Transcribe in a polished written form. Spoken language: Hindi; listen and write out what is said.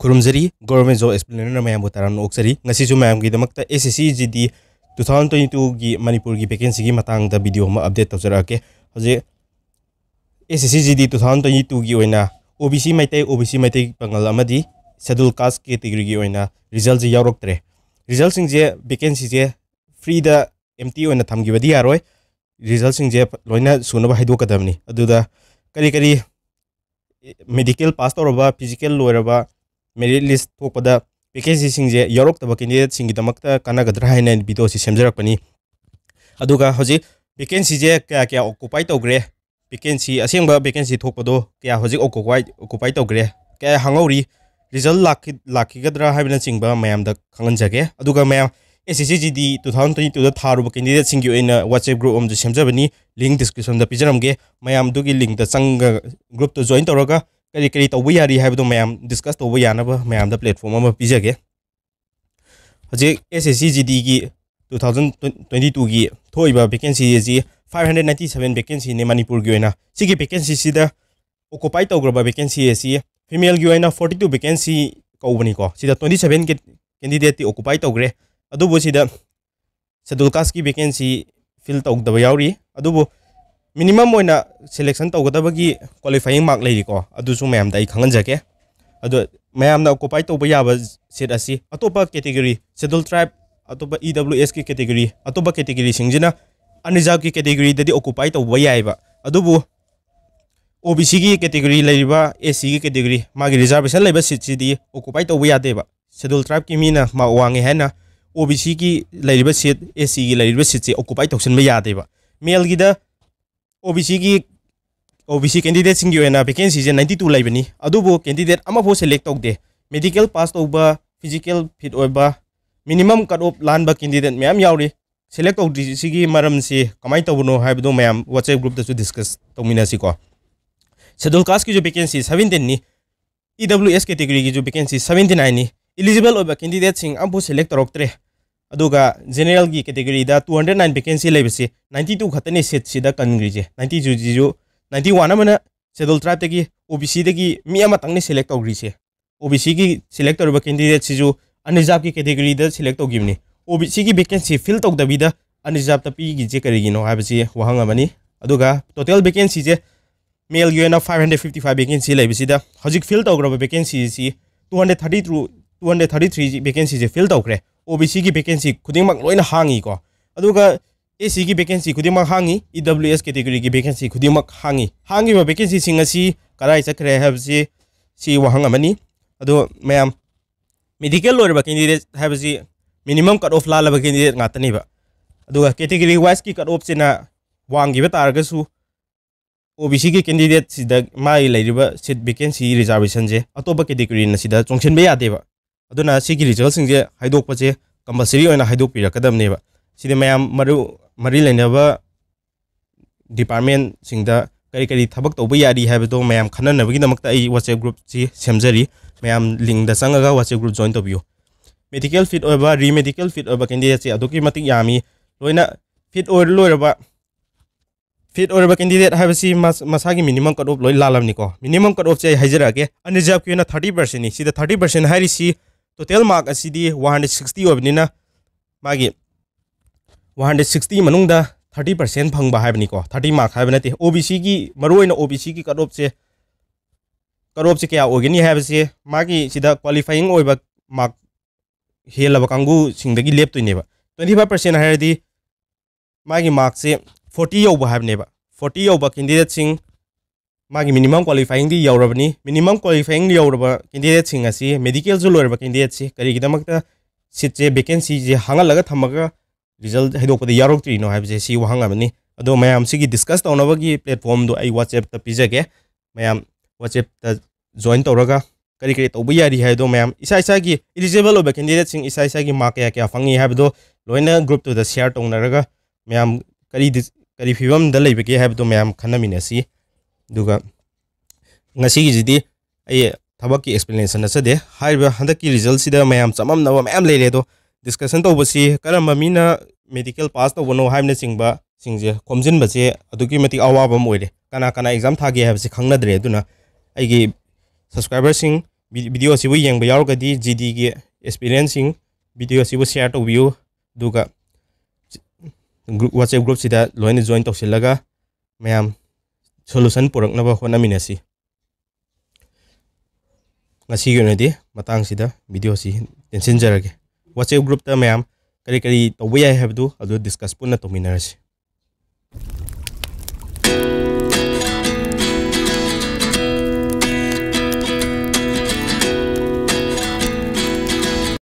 खुरुमजरी government job explainer ma'am Taram ओक्सरी ma'am की SSCGD 2022 की मणिपुर की वैकेंसी की मतंग वीडियो अपडेट तौजरके हजे SSCGD 2022 की OBC Meitei पंगल schedule caste category की रिजल्ट से यावरक्तरे रिजल्ट सिंजे वैकेंसी से फ्री दा एम्प्टी होना थमगिबदी यारोय रिजल्ट सिंजे लोइना सुनबा हाइदोकदबनी अदुदा करी करी मेडिकल पास तौरबा फिजिकल लोरबा मेरिट लिस्ट थोपदा वैकेंसी सिंजे यावरक्तबा कैंडिडेट सिंगिदमक्ता कानागद्रा हाइना वीडियो से सेमजरकपनी अदुगा हजि वैकेंसी जे क्या क्या ऑक्युपाई तौग्रे वैकेंसी असेंबा वैकेंसी थोपदो क्या हजि ऑक्युपाई तौग्रे क्या हंगौरी रिजल्ट लाखिगद्रा हाइबना चिंबा मयामदा खंगनजगे अदुगा मयाम SSCGD 2022 दा थारुबा कैंडिडेट सिंगी ओइना WhatsApp ग्रुप अमजे सेमजबनी लिंक डिस्क्रिप्शन दा पिजरमगे मयाम दुगी लिंक दा संग ग्रुप तो जॉइन तौरगा करी करी तौबा यारी हाइबदो मयाम डिस्कस तौबा यानबा मयाम दा प्लेटफॉर्म अमा पिजगे हजे SSCGD की 2022 की थोइबा वैकेंसी जी 597 वैकेंसी ने मणिपुर की ओइना सिगी वैकेंसी सिदा ऑक्युपाई तौग्रबा वैकेंसी एसी फीमेल की ओइना 42 वैकेंसी कौबनी को सिदा 27 के कैंडिडेट ऑक्युपाई तौग्रे अदुबो सिदा शेड्यूल कास्ट की वैकेंसी फिल तौदबा यावरी अदुबो मिनिमम ओइना सिलेक्शन तौगदबगी क्वालिफाइंग मार्क लेरिको अदुसु मैम दा खंगनजगे अदु मैम ना ऑक्युपाई तौबा याबा सीट असी अतोपा कैटेगरी शेड्यूल ट्राइब अतोपा EWS की कैटेगरी अतोपा कैटेगरी सिंजिना अनरिजर्व की कैटेगरी ददी ऑक्युपाई तौबा याइबा अदुबो OBC की कैटेगरी लेरिबा SC की कैटेगरी मागी रिजर्वेशन लेबा सीट सिदी ऑक्युपाई तौबा यादेबा शेड्यूल ट्राइब की मीना मा वांगे हैना OBC की लेरिबा सीट SC की लेरिबा सीट से ऑक्युपाई तौसनबा यादेबा मेल की दा OBC कैंडिडेट सिंगी ओइना वैकेंसी जे 92 लेबनी अदुबो कैंडिडेट अमाफो सेलेक्ट तौदे मेडिकल पास तौबा फिजिकल फिट ओइबा मिनिमम कट ऑफ लानबा कैंडिडेट मैम यावरी सेलेक्ट तौदि सिगी मरम से कमाई तौबनो हाइबदो मैम WhatsApp ग्रुप दसु डिस्कस तौमिनासी को शेड्यूल कास्ट की जो वैकेंसी 17 नी EWS कैटेगरी की जो वैकेंसी 79 नी एलिजिबल ओइबा कैंडिडेट सिंग अबो सेलेक्ट तौरक्तरे अदुगा जनरल की कैटेगरी दा 209 वैकेंसी लेबसे 92 खतने सीट सिदा कनग्रीजे 92 जिजो 91 अमना शेड्यूल ट्राइब तगी OBC तगी मी अमतंगने सेलेक्ट तौग्रीसे OBC की सेलेक्ट तौरबा कैंडिडेट सिजो अनरिजर्व की कैटेगरी दा सेलेक्ट तौगिबनी OBC की वैकेंसी फिल तौदबीदा अनरिजर्व तपी की जे करिगिनो हाबसी वहांगबनी अदुगा टोटल वैकेंसी जे मेल की ओइना 555 वैकेंसी लेबसिदा हजिक फिल तौग्रबा वैकेंसी सी 233 वैकेंसी जे फिल तौग्रे OBC की वैकेंसी खुदिंगमक लोइना हांगी को अदुगा SC की वैकेंसी खुदिंगमक हांगी EWS कैटेगरी की वैकेंसी खुदिंगमक हांगी वैकेंसी सिंग असि कराई चक्रे हाबसी सी वहांगमनी अदो मैम मेडिकल लोरबा कैंडिडेट हाबसी मिनिमम कट ऑफ लालबा कैंडिडेट ngaतनीबा अदुगा कैटेगरी वाइज की कट ऑफ सेना वांगिबा तारगसु OBC की कैंडिडेट सिदा माई लेरिबा सीट वैकेंसी रिजर्वेशन जे अतोबा कैटेगरी न सिदा चोंगछनबे यादेबा अदुना सिगी रिजल्ट सिंजे हाइदोकपचे कंपलसरी ओइना हाइदोकपिरकदबनेबा सिदे मैम मरी लेनबा डिपार्टमेंट सिंगदा करी करी थबक तौबा यारी हाइबदो मैम खननबगिदमक्ता आई WhatsApp ग्रुप सी सेमजरी मैम लिंक दा संगगा WhatsApp ग्रुप जॉइन तौबियो मेडिकल फिट ओइबा रीमेडिकल फिट ओइबा कैंडिडेट से अदुकी मतिक यामी लोइना फिट ओइर लोइरबा कैंडिडेट हाइबसी मसागी मिनिमम कट ऑफ लोइ लालमनिको मिनिमम कट ऑफ से हाइजरागे अनरिजर्व की 30% नि सिदा 30% हाइरिसी टोटल मार्क असिदी 160 ओबनिना मागी 160 मनुंगदा 30% फंगबा हाइबनिको 30 मार्क हाइबनते OBC की मरोइना OBC की कट ऑफ से क्या ओगनी हाइबसे मागी सिदा क्वालिफाइंग ओइबा मार्क हेलबा कांगू सिंगदगी लेपतोइनेबा 25% हाइरदी मागी मार्क से 40 यौबा हाइबनेबा 40 यौबा कैंडिडेट सिंग मागी मिनिमम क्वालिफाइंग दी यौरबनी मिनिमम क्वालिफाइंग यौरबा कैंडिडेट सिंग असि मेडिकल जो लोरबा कैंडिडेट से करिगिदमक्ता सीट जे वैकेंसी जे हांगलगा थमगा रिजल्ट हाइदोकपदा यारोक्त्रिनो हाइबजे सी वहांगबनी अदो मैम सिगी डिस्कस तौनबगी प्लेटफॉर्म दो आई WhatsApp ता पिजगे मैम WhatsApp ता जॉइन तौरगा करी करी तौबा यारी हाइदो मैम इसा की एलिजिबल ओबा कैंडिडेट सिंग इसा की मार्क क्या फंगी हाइबदो लोइना ग्रुप तो दा शेयर तौनरगा मैम करी फिवम दा लेबगे हाइबदो मैम खनमिनसी दुगा ngasi jidi ay thabak ki explanation asade haiba handak ki result sida mayam chamam na mayam leile do discussion to basi karamba mina medical pass to bono haimne singba singje khomjin bache aduki mati awaba moire kana exam thage habse khangna dre duna ai gi subscriber sing video असिबु येंग यावगदी जीडी की एक्सपीरियंसिंग वीडियो असिबु शेयर तौबियु दुगा WhatsApp ग्रुप सिदा लोइन जॉइन तौसिलगा मैम सोल्यूशन पुरकनबा होनामिनसी ngasi gi nadi matang sida video si tension jarage WhatsApp group ta ma'am करी करी तौबा याय हाबदु अदु डिस्कस पुनः तौमिनरसी